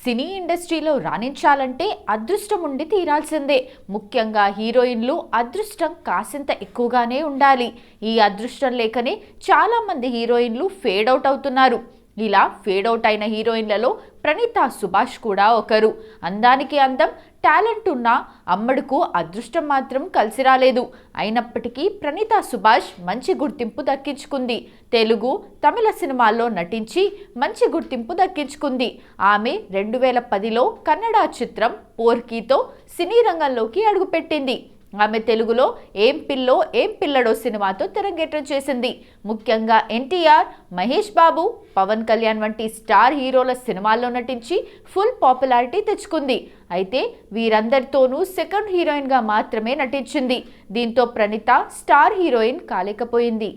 సినీ ఇండస్ట్రీలో రాణించాలంటే అదృష్టం ఉండి తీరాల్సిందే. ముఖ్యంగా హీరోయిన్లు అదృష్టం కాసింత ఎక్కువగానే ఉండాలి. ఈ అదృష్టం లేకనే చాలామంది హీరోయిన్లు ఫేడ్ అవుట్ అవుతున్నారు. ఇలా ఫేడ్ అవుట్ అయిన హీరోయిన్లలో ప్రణీతా సుభాష్ కూడా ఒకరు. అందానికి అందం, టాలెంట్ ఉన్న అమ్మడుకు అదృష్టం మాత్రం కలిసి రాలేదు. అయినప్పటికీ ప్రణీతా సుభాష్ మంచి గుర్తింపు దక్కించుకుంది. తెలుగు, తమిళ సినిమాల్లో నటించి మంచి గుర్తింపు దక్కించుకుంది. ఆమె 2010లో కన్నడ చిత్రం పోర్కీతో సినీ రంగంలోకి అడుగుపెట్టింది. ఆమె తెలుగులో ఏం పిల్లో ఏం పిల్లడో సినిమాతో తెరంగేట్రం చేసింది. ముఖ్యంగా ఎన్టీఆర్, మహేష్ బాబు, పవన్ కళ్యాణ్ వంటి స్టార్ హీరోల సినిమాల్లో నటించి ఫుల్ పాపులారిటీ తెచ్చుకుంది. అయితే వీరందరితోనూ సెకండ్ హీరోయిన్గా మాత్రమే నటించింది. దీంతో ప్రణీత స్టార్ హీరోయిన్ కాలేకపోయింది.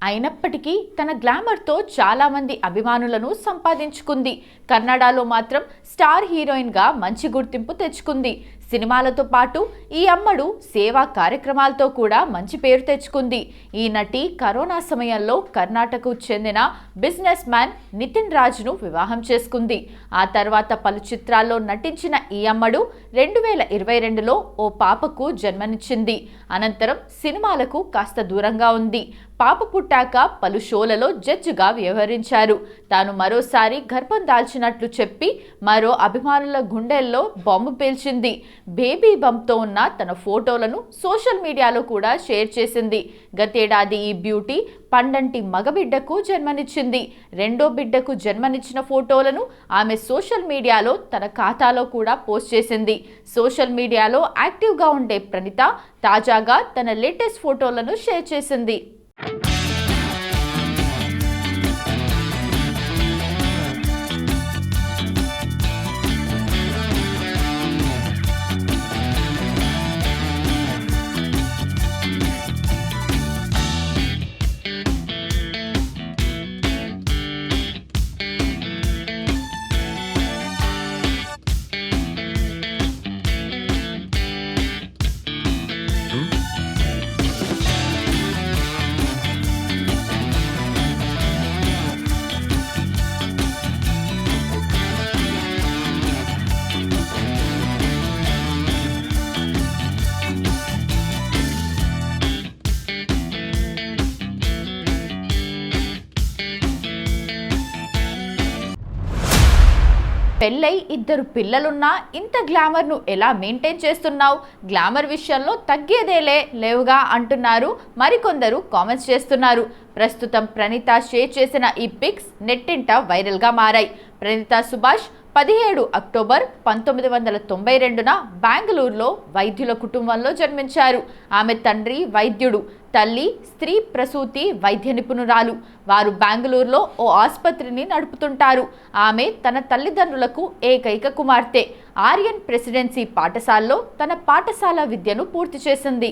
అయినప్పటికీ తన గ్లామర్తో చాలామంది అభిమానులను సంపాదించుకుంది. కన్నడలో మాత్రం స్టార్ హీరోయిన్గా మంచి గుర్తింపు తెచ్చుకుంది. సినిమాలతో పాటు ఈ అమ్మడు సేవా కార్యక్రమాలతో కూడా మంచి పేరు తెచ్చుకుంది. ఈ నటి కరోనా సమయంలో కర్ణాటకకు చెందిన బిజినెస్ మ్యాన్ నితిన్ రాజ్ను వివాహం చేసుకుంది. ఆ తర్వాత పలు చిత్రాల్లో నటించిన ఈ అమ్మడు 2022లో ఓ పాపకు జన్మనిచ్చింది. అనంతరం సినిమాలకు కాస్త దూరంగా ఉంది. పాప పుట్టాక పలు షోలలో జడ్జిగా వ్యవహరించారు. తాను మరోసారి గర్భం దాల్చినట్లు చెప్పి మరో అభిమానుల గుండెల్లో బాంబు పేల్చింది. బేబీ బంప్తో ఉన్న తన ఫోటోలను సోషల్ మీడియాలో కూడా షేర్ చేసింది. గతేడాది ఈ బ్యూటీ పండంటి మగబిడ్డకు జన్మనిచ్చింది. రెండో బిడ్డకు జన్మనిచ్చిన ఫోటోలను ఆమె సోషల్ మీడియాలో తన ఖాతాలో కూడా పోస్ట్ చేసింది. సోషల్ మీడియాలో యాక్టివ్గా ఉండే ప్రణీత తాజాగా తన లేటెస్ట్ ఫోటోలను షేర్ చేసింది. పెళ్ళై 2 పిల్లలున్నా ఇంత గ్లామర్ను ఎలా మెయింటైన్ చేస్తున్నావు? గ్లామర్ విషయంలో తగ్గేదేలే లేవుగా అంటున్నారు మరికొందరు కామెంట్స్ చేస్తున్నారు. ప్రస్తుతం ప్రణీత షేర్ చేసిన ఈ పిక్స్ నెట్టింట వైరల్గా మారాయి. ప్రణీతా సుభాష్ 17 అక్టోబర్ 1992న బెంగళూరులో వైద్యుల కుటుంబంలో జన్మించారు. ఆమె తండ్రి వైద్యుడు, తల్లి స్త్రీ ప్రసూతి వైద్య నిపుణురాలు. వారు బెంగళూరులో ఓ ఆసుపత్రిని నడుపుతుంటారు. ఆమె తన తల్లిదండ్రులకు ఏకైక కుమార్తె. ఆర్యన్ ప్రెసిడెన్సీ పాఠశాలలో తన పాఠశాల విద్యను పూర్తి చేసింది.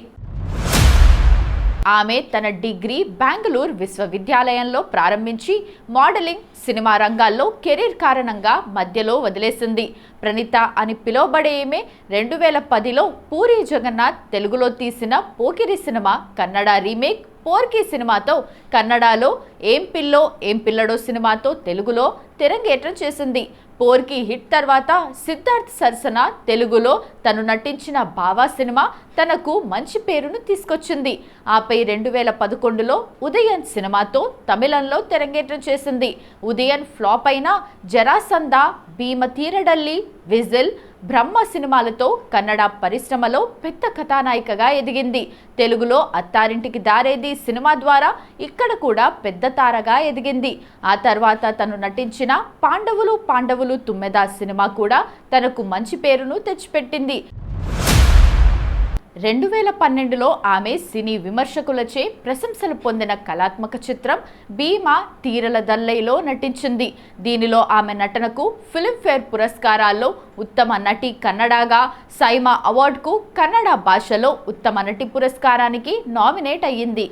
ఆమె తన డిగ్రీ బెంగళూరు విశ్వవిద్యాలయంలో ప్రారంభించి మోడలింగ్, సినిమా రంగాల్లో కెరీర్ కారణంగా మధ్యలో వదిలేసింది. ప్రణీత అని పిలువబడే ఈమె 2010లో పూరి జగన్నాథ్ తెలుగులో తీసిన పోకిరి సినిమా కన్నడ రీమేక్ పోర్కీ సినిమాతో, కన్నడలో ఏం పిల్లో ఏం పిల్లడో సినిమాతో తెలుగులో తెరంగేట్రం చేసింది. పోర్కీ హిట్ తర్వాత సిద్ధార్థ్ సరసన తెలుగులో తను నటించిన బావా సినిమా తనకు మంచి పేరును తీసుకొచ్చింది. ఆపై 2011లో ఉదయన్ సినిమాతో తమిళంలో తెరంగేట్రం చేసింది. ఉదయన్ ఫ్లాప్ అయిన జరాసంద, భీమ తీరడల్లి, విజిల్, బ్రహ్మ సినిమాలతో కన్నడ పరిశ్రమలో పెద్ద కథానాయికగా ఎదిగింది. తెలుగులో అత్తారింటికి దారేది సినిమా ద్వారా ఇక్కడ కూడా పెద్ద తారగా ఎదిగింది. ఆ తర్వాత తను నటించిన పాండవులు పాండవులు తుమ్మెద సినిమా కూడా తనకు మంచి పేరును తెచ్చిపెట్టింది. 2012లో ఆమె సినీ విమర్శకులచే ప్రశంసలు పొందిన కళాత్మక చిత్రం భీమా తీరల దల్లైలో నటించింది. దీనిలో ఆమె నటనకు ఫిల్మ్ఫేర్ పురస్కారాల్లో ఉత్తమ నటి కన్నడగా, సైమా అవార్డుకు కన్నడ భాషలో ఉత్తమ నటి పురస్కారానికి నామినేట్ అయ్యింది.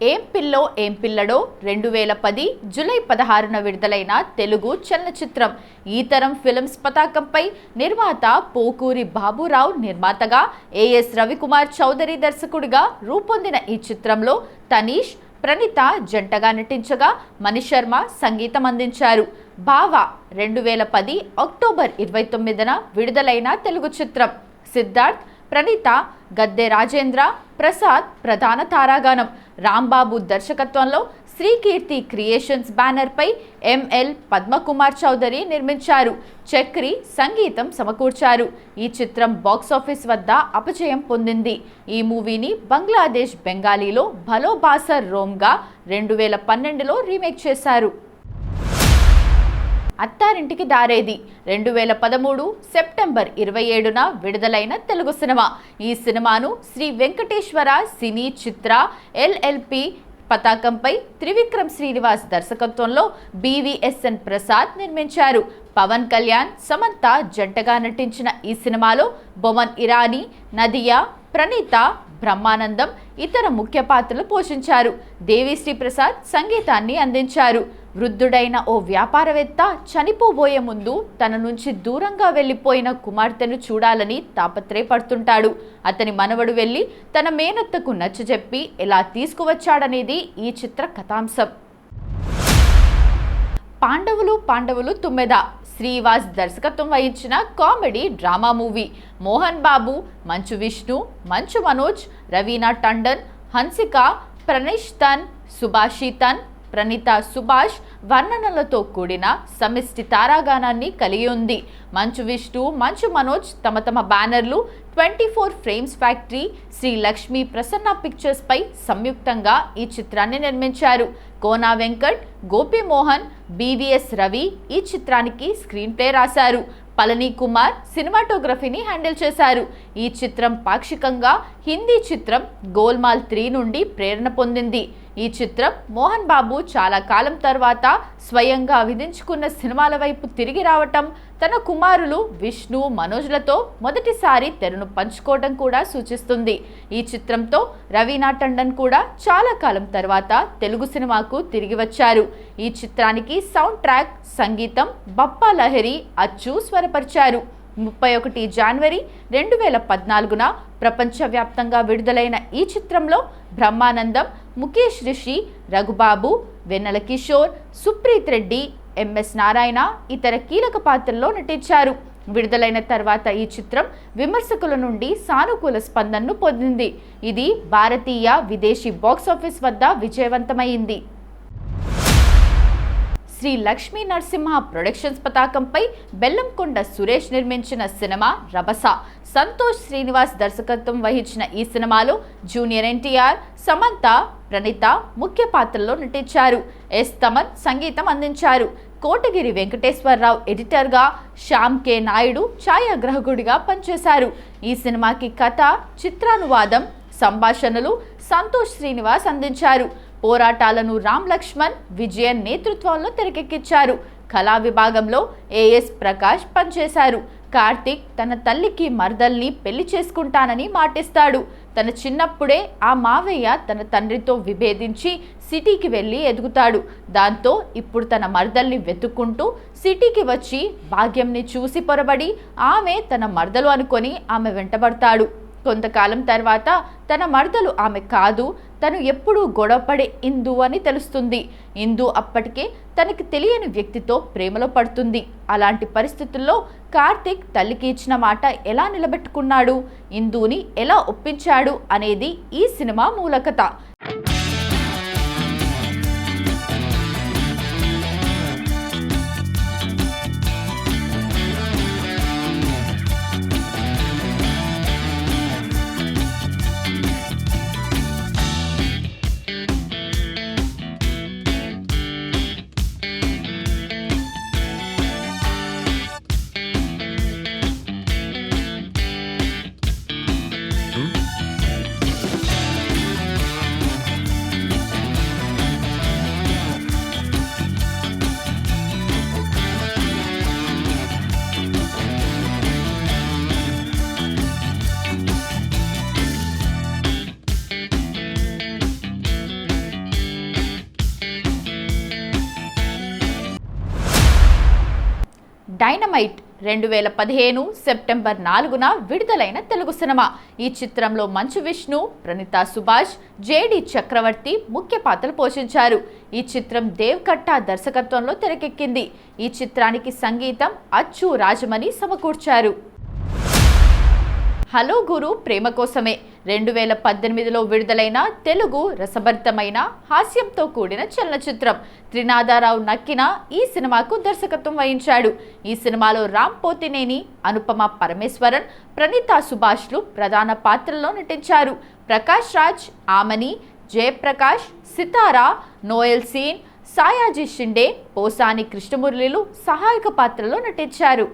ఏం పిల్లో ఏం పిల్లడో 2010 జూలై 16న విడుదలైన తెలుగు చలనచిత్రం. ఈ తరం ఫిల్మ్స్ పతాకంపై నిర్మాత పోకూరి బాబురావు నిర్మాతగా, ఏఎస్ రవికుమార్ చౌదరి దర్శకుడిగా రూపొందిన ఈ చిత్రంలో తనీష్, ప్రణీత జంటగా నటించగా మణిశర్మ సంగీతం అందించారు. బావ 2010 అక్టోబర్ 29న విడుదలైన తెలుగు చిత్రం. సిద్ధార్థ్, ప్రణీత, గద్దె రాజేంద్ర ప్రసాద్ ప్రధాన తారాగణం. రాంబాబు దర్శకత్వంలో శ్రీకీర్తి క్రియేషన్స్ బ్యానర్ పై ఎంఎల్ పద్మకుమార్ చౌదరి నిర్మించారు. చక్రి సంగీతం సమకూర్చారు. ఈ చిత్రం బాక్సాఫీస్ వద్ద అపజయం పొందింది. ఈ మూవీని బంగ్లాదేశ్ బెంగాలీలో భలో బాసర్ రోమ్గా 2012లో రీమేక్ చేశారు. అత్తారింటికి దారేది 2013 సెప్టెంబర్ 27న విడుదలైన తెలుగు సినిమా. ఈ సినిమాను శ్రీ వెంకటేశ్వర సినీ చిత్ర ఎల్ఎల్పి పతాకంపై త్రివిక్రమ్ శ్రీనివాస్ దర్శకత్వంలో బివిఎస్ఎన్ ప్రసాద్ నిర్మించారు. పవన్ కళ్యాణ్, సమంత జంటగా నటించిన ఈ సినిమాలో బొమన్ ఇరానీ, నదియా, ప్రణీత, బ్రహ్మానందం ఇతర ముఖ్య పాత్రలు పోషించారు. దేవిశ్రీ ప్రసాద్ సంగీతాన్ని అందించారు. వృద్ధుడైన ఓ వ్యాపారవేత్త చనిపోబోయే ముందు తన నుంచి దూరంగా వెళ్లిపోయిన కుమార్తెను చూడాలని తాపత్రయపడుతుంటాడు. అతని మనవడు వెళ్లి తన మేనత్తకు నచ్చజెప్పి ఎలా తీసుకువచ్చాడనేది ఈ చిత్ర కథాంశం. పాండవులు తుమ్మెద శ్రీవాస్ దర్శకత్వం వహించిన comedy drama movie. Mohan Babu, Manchu Vishnu, Manchu Manoj, Raveena Tandon, Hansika, ప్రణీష్ తన్, సుభాషి తన్, ప్రణీత సుభాష్ వర్ణనలతో కూడిన సమిష్టి తారాగానాన్ని కలిగి ఉంది. మంచు విష్ణు, మంచు మనోజ్ తమ బ్యానర్లు 24 Frames Factory, Sri Lakshmi Prasanna Pictures పై సంయుక్తంగా ఈ చిత్రాన్ని నిర్మించారు. కోనా వెంకట్, గోపి మోహన్, బివిఎస్ రవి ఈ చిత్రానికి స్క్రీన్ ప్లే రాశారు. పళని కుమార్ సినిమాటోగ్రఫీని హ్యాండిల్ చేశారు. ఈ చిత్రం పాక్షికంగా హిందీ చిత్రం గోల్మాల్ 3 నుండి ప్రేరణ పొందింది. ఈ చిత్రం మోహన్ బాబు చాలా కాలం తర్వాత స్వయంగా విధించుకున్న సినిమాల వైపు తిరిగి రావటం, తన కుమారులు విష్ణు, మనోజ్లతో మొదటిసారి తెరను పంచుకోవడం కూడా సూచిస్తుంది. ఈ చిత్రంతో రవీనా టండన్ కూడా చాలా కాలం తర్వాత తెలుగు సినిమాకు తిరిగి వచ్చారు. ఈ చిత్రానికి సౌండ్ ట్రాక్, సంగీతం బప్పా లహరి, అచ్చు స్వరపరిచారు. 31 జనవరి 2014న ప్రపంచవ్యాప్తంగా విడుదలైన ఈ చిత్రంలో బ్రహ్మానందం, ముఖేష్ రిషి, రఘుబాబు, వెన్నెల కిషోర్, సుప్రీత్ రెడ్డి, ఎంఎస్ నారాయణ ఇతర కీలక పాత్రల్లో నటించారు. విడుదలైన తర్వాత ఈ చిత్రం విమర్శకుల నుండి సానుకూల స్పందనను పొందింది. ఇది భారతీయ, విదేశీ బాక్సాఫీస్ వద్ద విజయవంతమైంది. శ్రీ లక్ష్మీ నరసింహ ప్రొడక్షన్స్ పతాకంపై బెల్లంకొండ సురేష్ నిర్మించిన సినిమా రభస. సంతోష్ శ్రీనివాస్ దర్శకత్వం వహించిన ఈ సినిమాలో జూనియర్ ఎన్టీఆర్, సమంత, ప్రణీత ముఖ్య పాత్రల్లో నటించారు. ఎస్ తమన్ సంగీతం అందించారు. కోటగిరి వెంకటేశ్వరరావు ఎడిటర్గా, శ్యామ్ కె నాయుడు ఛాయాగ్రాహకుడిగా పనిచేశారు. ఈ సినిమాకి కథ, చిత్రానువాదం, సంభాషణలు సంతోష్ శ్రీనివాస్ అందించారు. పోరాటాలను రామ్ లక్ష్మణ్, విజయన్ నేతృత్వంలో తెరకెక్కించారు. కళా విభాగంలో ఏఎస్ ప్రకాష్ పనిచేశారు. కార్తిక్ తన తల్లికి మరదల్ని పెళ్లి చేసుకుంటానని మాటిస్తాడు. తన చిన్నప్పుడే ఆ మావయ్య తన తండ్రితో విభేదించి సిటీకి వెళ్ళి ఎదుగుతాడు. దాంతో ఇప్పుడు తన మరదల్ని వెతుక్కుంటూ సిటీకి వచ్చి భాగ్యంని చూసి పొరబడి ఆమె తన మరదలు అనుకొని ఆమె వెంటబడతాడు. కొంతకాలం తర్వాత తన మరదలు ఆమె కాదు, తను ఎప్పుడూ గొడవపడే ఇందు అని తెలుస్తుంది. ఇందు అప్పటికే తనకి తెలియని వ్యక్తితో ప్రేమలో పడుతుంది. అలాంటి పరిస్థితుల్లో కార్తిక్ తల్లికి ఇచ్చిన మాట ఎలా నిలబెట్టుకున్నాడు, ఇందుని ఎలా ఒప్పించాడు అనేది ఈ సినిమా మూలకథ. డైనమైట్ 2015 సెప్టెంబర్ 4న విడుదలైన తెలుగు సినిమా. ఈ చిత్రంలో మంచు విష్ణు, ప్రణీతా సుభాష్, జేడి చక్రవర్తి ముఖ్య పాత్రలు పోషించారు. ఈ చిత్రం దేవ్ కట్టా దర్శకత్వంలో తెరకెక్కింది. ఈ చిత్రానికి సంగీతం అచ్చు రాజమణి సమకూర్చారు. హలో గురు ప్రేమ కోసమే 2018లో విడుదలైన తెలుగు రసభరితమైన హాస్యంతో కూడిన చలనచిత్రం. త్రినాథరావు నక్కిన ఈ సినిమాకు దర్శకత్వం వహించాడు. ఈ సినిమాలో రామ్ పోతినేని, అనుపమ పరమేశ్వరన్, ప్రణీతా సుభాష్లు ప్రధాన పాత్రల్లో నటించారు. ప్రకాష్ రాజ్, ఆమని, జయప్రకాష్, సితారా, నోయల్ సీన్, సాయాజీ షిండే, పోసాని కృష్ణమురళిలు సహాయక పాత్రలో నటించారు.